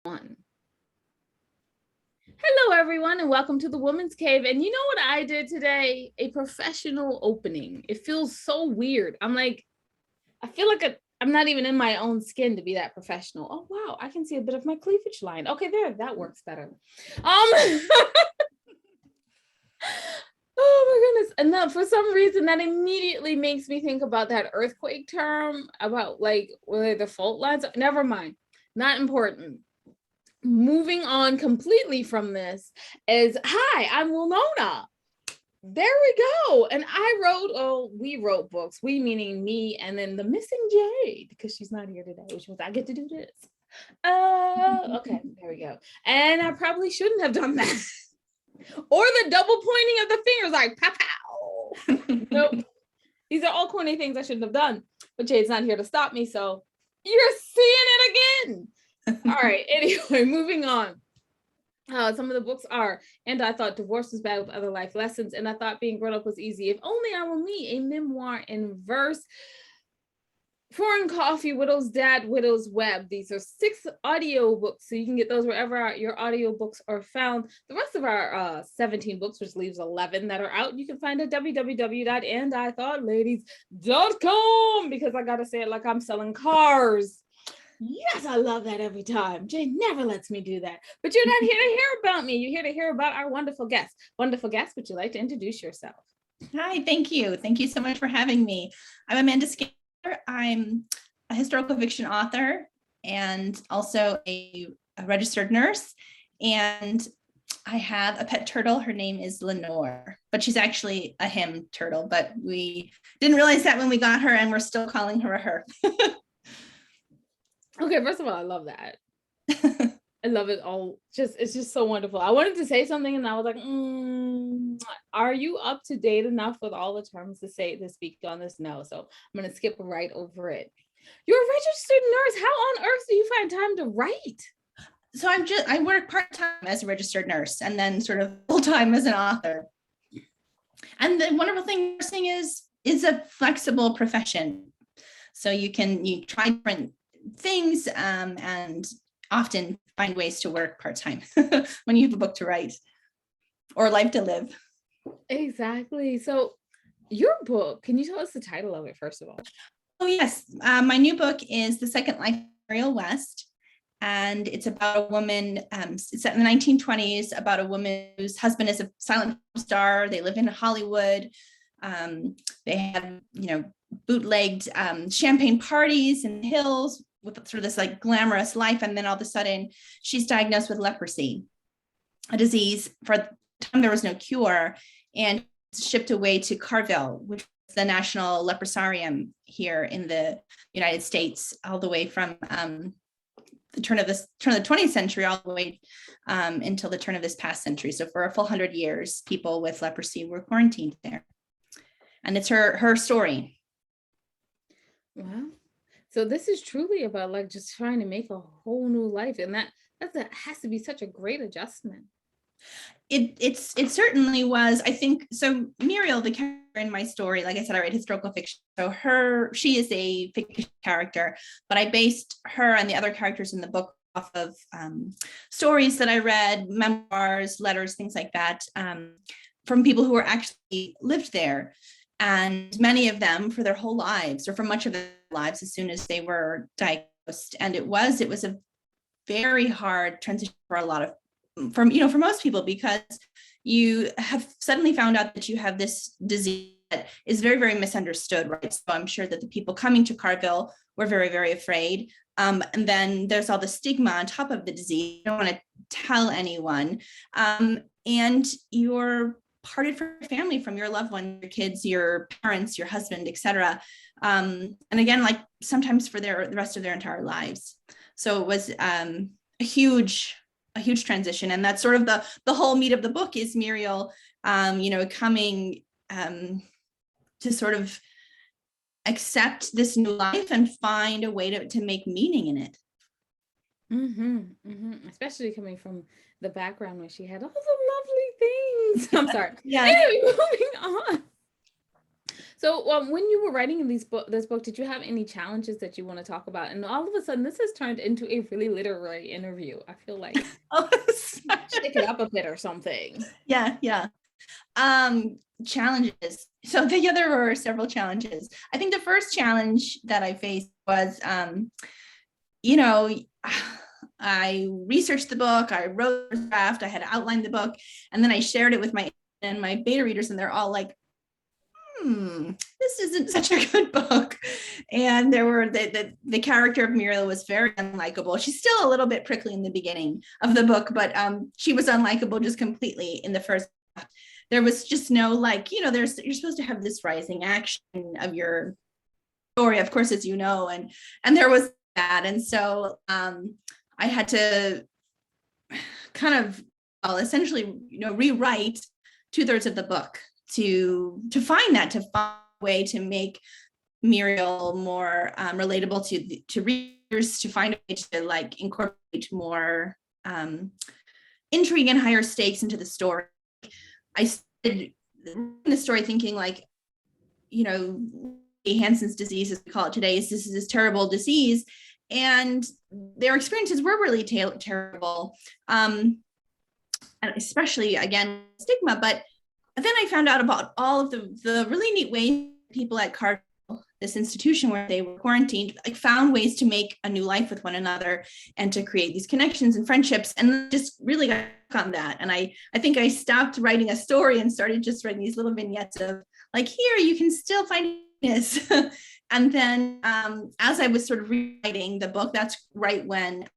One. Hello, everyone, and welcome to the Woman's Cave. And you know what I did today? A professional opening. It feels so weird. I feel like I'm not even in my own skin to be that professional. Oh, wow. I can see a bit of my cleavage line. Okay, there, that works better. Oh my goodness. And then for some reason that immediately makes me think about that earthquake term about like where the fault lines. Never mind. Not important. Moving on completely from this is, hi, I'm Winona. There we go. And we wrote books. We meaning me and then the missing Jade, because she's not here today, which means I get to do this. Okay, there we go. And I probably shouldn't have done that. Or the double pointing of the fingers, like pow pow. Nope. These are all corny things I shouldn't have done. But Jade's not here to stop me, so you're seeing it again. All right, anyway, moving on. Some of the books are, and I thought divorce was bad with other life lessons, and I thought being grown up was easy. If only I were me, a memoir in verse. Foreign Coffee, Widow's Dad, Widow's Web. These are 6 audio books, so you can get those wherever your audio books are found. The rest of our 17 books, which leaves 11 that are out, you can find at www.andithoughladies.com, because I gotta say it like I'm selling cars. Yes, I love that every time. Jane never lets me do that. But you're not here to hear about me. You're here to hear about our wonderful guest. Wonderful guest, would you like to introduce yourself? Hi, thank you. Thank you so much for having me. I'm Amanda Skenandore. I'm a historical fiction author and also a registered nurse. And I have a pet turtle. Her name is Lenore, but she's actually a him turtle, but we didn't realize that when we got her, and we're still calling her a her. Okay, first of all, I love that. I love it all. It's just so wonderful. I wanted to say something and I was like, are you up to date enough with all the terms to speak on this? No, so I'm gonna skip right over it. You're a registered nurse. How on earth do you find time to write? So I work part-time as a registered nurse and then sort of full-time as an author. And the wonderful thing nursing is a flexible profession. So you try different things and often find ways to work part-time when you have a book to write or life to live. Exactly. So your book, can you tell us the title of it first of all? Oh yes, my new book is The Second Life of Muriel West, and it's about a woman, it's set in the 1920s, about a woman whose husband is a silent star. They live in Hollywood. They have, bootlegged champagne parties in the hills with sort of this like glamorous life. And then all of a sudden she's diagnosed with leprosy, a disease for the time there was no cure, and shipped away to Carville, which is the national leprosarium here in the United States, all the way from the turn of the 20th century all the way until the turn of this past century. So for a full 100 years, people with leprosy were quarantined there. And it's her story. Wow. So this is truly about like just trying to make a whole new life. And that has to be such a great adjustment. It certainly was. I think so. Muriel, the character in my story, like I said, I write historical fiction. So she is a fictional character, but I based her and the other characters in the book off of stories that I read, memoirs, letters, things like that, from people who were actually lived there. And many of them for their whole lives, or for much of their lives, as soon as they were diagnosed. And it was a very hard transition for a lot of, for most people, because you have suddenly found out that you have this disease that is very, very misunderstood, right? So I'm sure that the people coming to Carville were very, very afraid. And then there's all the stigma on top of the disease. You don't want to tell anyone. And you're parted from your family, from your loved one, your kids, your parents, your husband, etc. And again, like sometimes for the rest of their entire lives. So it was a huge transition. And that's sort of the whole meat of the book is Muriel, coming to sort of accept this new life and find a way to make meaning in it. Especially coming from the background where she had all the lovely things. I'm sorry. Yeah. Anyway, moving on. So when you were writing this book, did you have any challenges that you want to talk about? And all of a sudden, this has turned into a really literary interview. I feel like Oh, shake it up a bit or something. yeah, yeah. Challenges. So yeah, there were several challenges. I think the first challenge that I faced was, you know, I researched the book, I wrote a draft, I had outlined the book, and then I shared it with my beta readers, and they're all like, this isn't such a good book. And there were the character of Muriel was very unlikable. She's still a little bit prickly in the beginning of the book, but she was unlikable just completely in the first draft. There was just no, like, you're supposed to have this rising action of your story, of course, as you know, and there was that. And so I had to kind of essentially, rewrite 2/3 of the book to find a way to make Muriel more relatable to readers, to find a way to like incorporate more intrigue and higher stakes into the story. I started the story thinking like, Hansen's disease, as we call it today, this is this terrible disease, and their experiences were really terrible, and especially again stigma. But then I found out about all of the really neat ways people at Carville, this institution where they were quarantined, like found ways to make a new life with one another and to create these connections and friendships, and just really got on that. And I think I stopped writing a story and started just writing these little vignettes of like, here you can still find this. And then as I was sort of rewriting the book, that's right when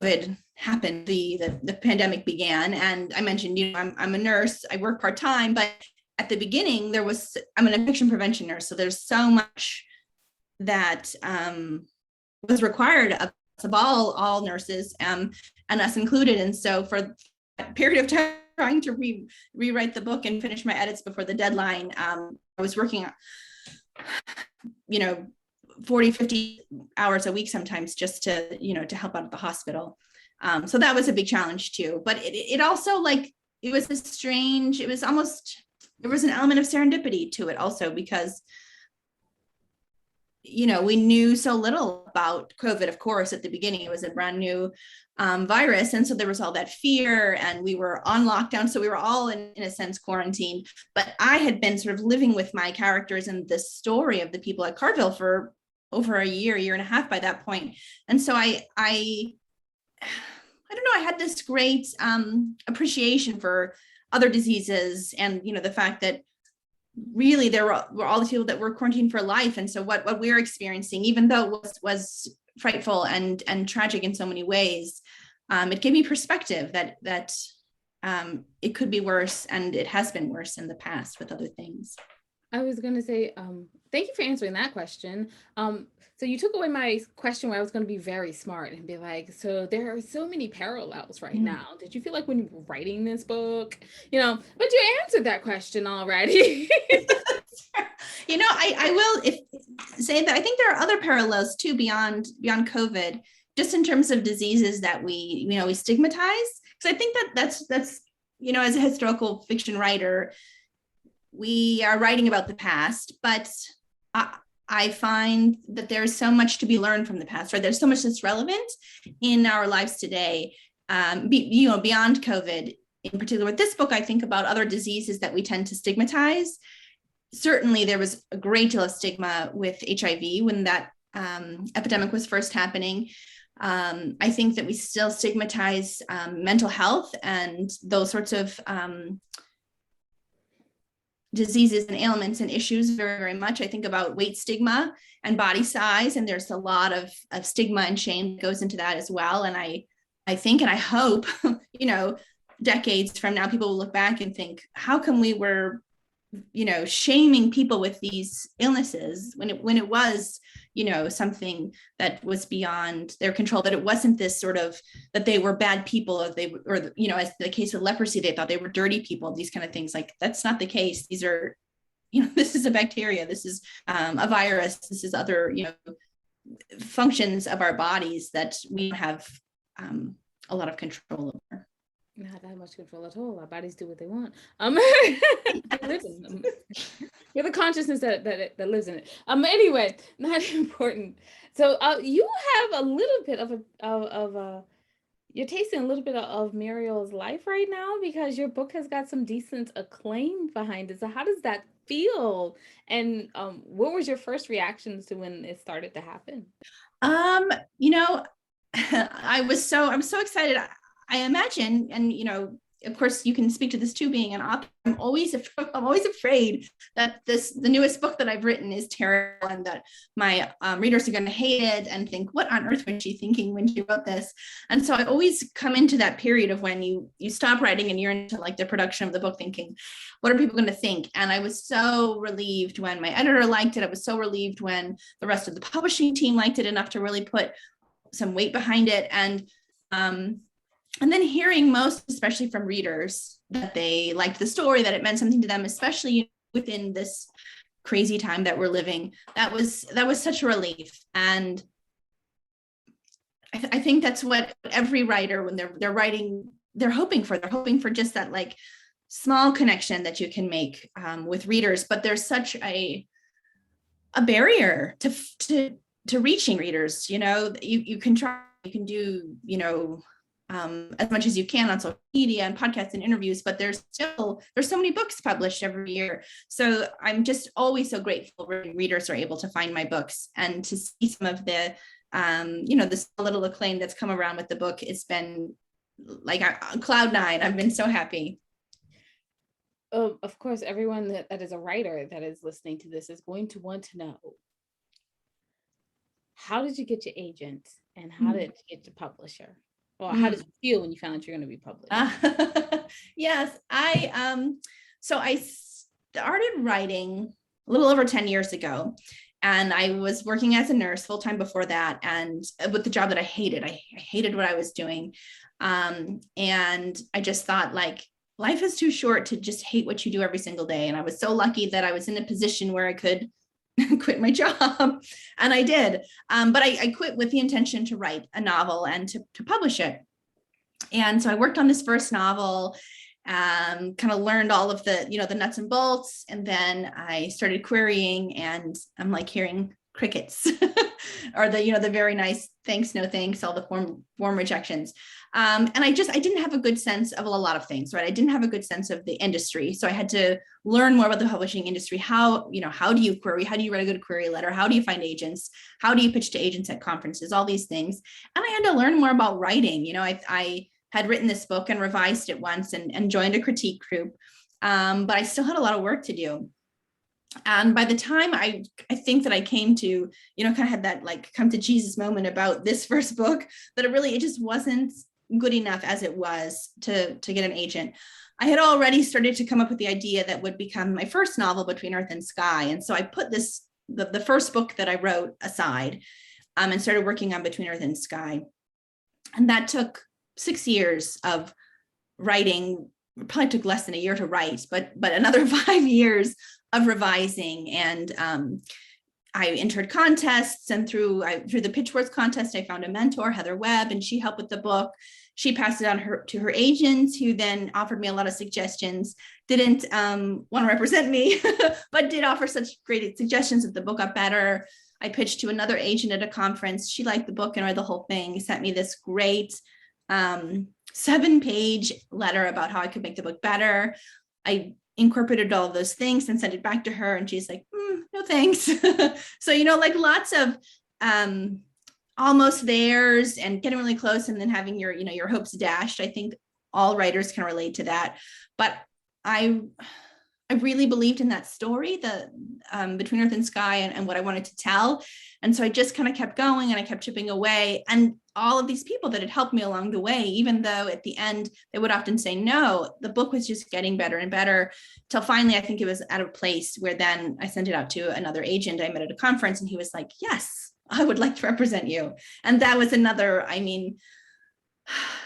COVID happened, the pandemic began. And I mentioned, I'm a nurse, I work part-time, but at the beginning I'm an infection prevention nurse. So there's so much that was required of all nurses, and us included. And so for that period of time, trying to rewrite the book and finish my edits before the deadline, I was working 40, 50 hours a week sometimes just to, to help out at the hospital. So that was a big challenge too. But it also, like, it was there was an element of serendipity to it also, because, we knew so little about COVID, of course, at the beginning. It was a brand new virus. And so there was all that fear, and we were on lockdown. So we were all in a sense quarantined, but I had been sort of living with my characters and the story of the people at Carville for over a year and a half by that point. And so I don't know, I had this great appreciation for other diseases, and, the fact that really there were all the people that were quarantined for life. And so what we're experiencing, even though it was frightful and tragic in so many ways, it gave me perspective that it could be worse, and it has been worse in the past with other things. I was going to say, thank you for answering that question. So you took away my question where I was going to be very smart and be like, so there are so many parallels right now. Did you feel like when you were writing this book, but you answered that question already. I will say that I think there are other parallels too beyond COVID, just in terms of diseases that we stigmatize. Because I think that's as a historical fiction writer, we are writing about the past, but I find that there's so much to be learned from the past, right? There's so much that's relevant in our lives today, beyond COVID. In particular, with this book, I think about other diseases that we tend to stigmatize. Certainly, there was a great deal of stigma with HIV when that epidemic was first happening. I think that we still stigmatize mental health and those sorts of diseases and ailments and issues very, very much. I think about weight stigma and body size, and there's a lot of stigma and shame that goes into that as well. And I think, and I hope, decades from now, people will look back and think, how come we were, shaming people with these illnesses when it was, something that was beyond their control, that it wasn't this sort of, that they were bad people, as the case of leprosy, they thought they were dirty people, these kind of things. Like, that's not the case. These are, this is a bacteria, this is a virus, this is other, functions of our bodies that we have a lot of control over. Not that much control at all. Our bodies do what they want. It lives in them. You're the consciousness that lives in it. Anyway, not important. So you have a little bit of a you're tasting a little bit of Muriel's life right now because your book has got some decent acclaim behind it. So how does that feel? And what was your first reactions to when it started to happen? You know, I'm so excited. I imagine, and of course, you can speak to this too. Being an author, I'm always afraid that the newest book that I've written is terrible, and that my readers are going to hate it and think, "What on earth was she thinking when she wrote this?" And so I always come into that period of when you stop writing and you're into like the production of the book, thinking, "What are people going to think?" And I was so relieved when my editor liked it. I was so relieved when the rest of the publishing team liked it enough to really put some weight behind it. And then hearing most, especially from readers, that they liked the story, that it meant something to them, especially within this crazy time that we're living, that was such a relief. And I think that's what every writer, when they're writing, they're hoping for. They're hoping for just that like small connection that you can make with readers. But there's such a barrier to reaching readers. You can try, you can do, as much as you can on social media and podcasts and interviews, but there's so many books published every year. So I'm just always so grateful when readers are able to find my books and to see some of the, this little acclaim that's come around with the book. It's been like on cloud nine. I've been so happy. Of course, everyone that is a writer that is listening to this is going to want to know, how did you get your agent and how did you get your publisher? Or how did you feel when you found out you're going to be published? Yes, so I started writing a little over 10 years ago, and I was working as a nurse full-time before that, and with the job that I hated. I hated what I was doing. And I just thought, like, life is too short to just hate what you do every single day. And I was so lucky that I was in a position where I could quit my job, and I did. But I quit with the intention to write a novel and to publish it. And so I worked on this first novel, kind of learned all of the, the nuts and bolts. And then I started querying, and I'm like hearing crickets or the very nice thanks, no thanks, all the form rejections. And I didn't have a good sense of a lot of things, right? I didn't have a good sense of the industry. So I had to learn more about the publishing industry. How do you query? How do you write a good query letter? How do you find agents? How do you pitch to agents at conferences? All these things. And I had to learn more about writing. I had written this book and revised it once and joined a critique group. But I still had a lot of work to do. And by the time I think that I came to, kind of had that like come to Jesus moment about this first book, that it just wasn't good enough as it was to get an agent. I had already started to come up with the idea that would become my first novel, Between Earth and Sky. And so I put the first book that I wrote aside, and started working on Between Earth and Sky. And that took 6 years of writing. It probably took less than a year to write, but another 5 years of revising. And I entered contests, and through the Pitchwords contest, I found a mentor, Heather Webb, and she helped with the book. She passed it on to her agents, who then offered me a lot of suggestions. Didn't want to represent me, but did offer such great suggestions that the book got better. I pitched to another agent at a conference. She liked the book and read the whole thing. Sent me this great 7-page letter about how I could make the book better. I incorporated all of those things and sent it back to her, and she's like, no thanks. So like lots of almost theirs and getting really close, and then having your hopes dashed. I think all writers can relate to that. But I really believed in that story, the Between Earth and Sky, and what I wanted to tell. And so I just kind of kept going, and I kept chipping away. And all of these people that had helped me along the way, even though at the end they would often say no, the book was just getting better and better, till finally I think it was at a place where then I sent it out to another agent I met at a conference, and he was like, yes, I would like to represent you. And that was another,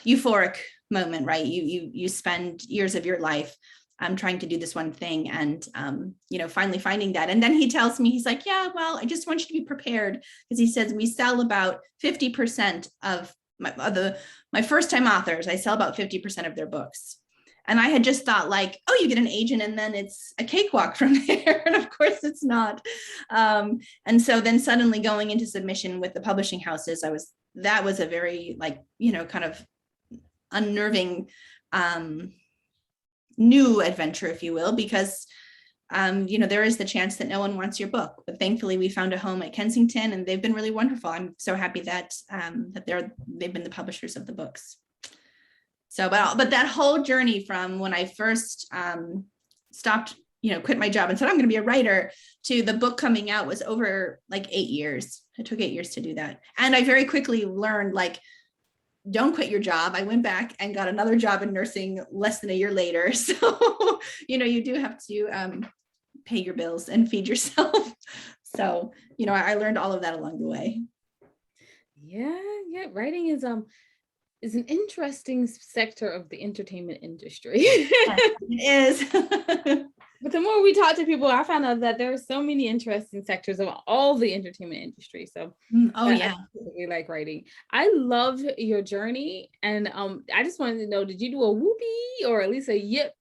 euphoric moment, right? You spend years of your life trying to do this one thing, and finally finding that. And then he tells me, he's like, yeah, well, I just want you to be prepared, because he says we sell about 50% of my first time authors, I sell about 50% of their books. And I had just thought like, oh, you get an agent and then it's a cakewalk from there. And of course it's not. And so then suddenly going into submission with the publishing houses, that was a very like, kind of unnerving new adventure, if you will, because there is the chance that no one wants your book. But thankfully we found a home at Kensington and they've been really wonderful. I'm so happy that they've been the publishers of the books. So, but that whole journey from when I first stopped, quit my job and said, I'm going to be a writer, to the book coming out was over like 8 years. It took 8 years to do that. And I very quickly learned, like, don't quit your job. I went back and got another job in nursing less than a year later. So, you do have to pay your bills and feed yourself. So, I learned all of that along the way. Yeah. Writing is an interesting sector of the entertainment industry. It is. But the more we talk to people, I found out that there are so many interesting sectors of all the entertainment industry. So, yeah, I really like writing. I love your journey, and I just wanted to know: did you do a whoopee or at least a yip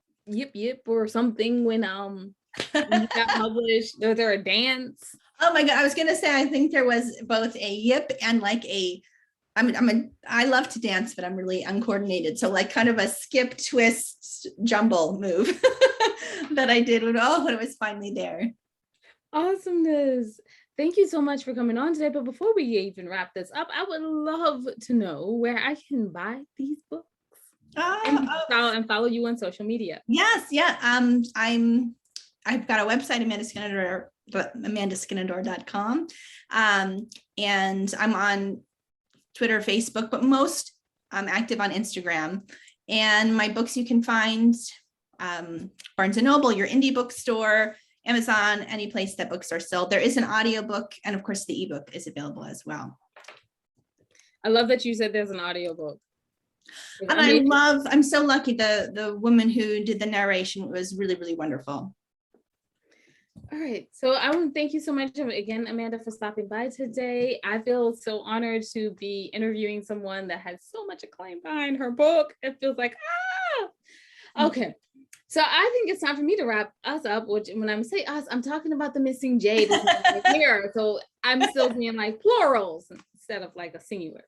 or something when you got published? Was there a dance? Oh my God, I was gonna say I think there was both a yip and like I love to dance, but I'm really uncoordinated. So like kind of a skip, twist, jumble move that I did when it was finally there. Awesomeness. Thank you so much for coming on today. But before we even wrap this up, I would love to know where I can buy these books and follow you on social media. Yes, yeah. I've got a website, amandaskenandore.com. And I'm on Twitter, Facebook, but most I'm active on Instagram. And my books you can find Barnes & Noble, your indie bookstore, Amazon, any place that books are sold. There is an audiobook, and of course the ebook is available as well. I love that you said there's an audiobook. And I'm so lucky, the woman who did the narration was really, really wonderful. All right. So I want to thank you so much again, Amanda, for stopping by today. I feel so honored to be interviewing someone that has so much acclaim behind her book. It feels like, okay. So I think it's time for me to wrap us up, which when I'm saying us, I'm talking about the missing jade here. So I'm still being like plurals instead of like a singular.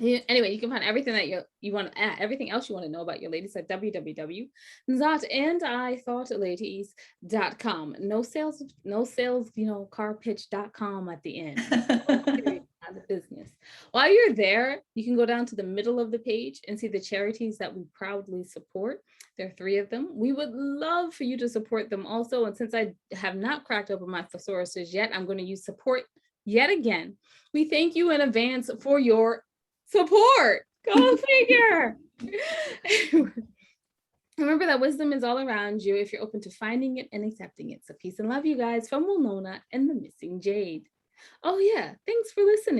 Anyway, you can find everything that you want to add, everything else you want to know about your ladies at www.andithoughtLadies.com. No sales, carpitch.com at the end. Not a business. While you're there, you can go down to the middle of the page and see the charities that we proudly support. There are 3 of them. We would love for you to support them also. And since I have not cracked open my thesauruses yet, I'm going to use support yet again. We thank you in advance for your support. Go figure. Remember that wisdom is all around you if you're open to finding it and accepting it. So peace and love, you guys, from Winona and the Missing Jade. Oh yeah, thanks for listening.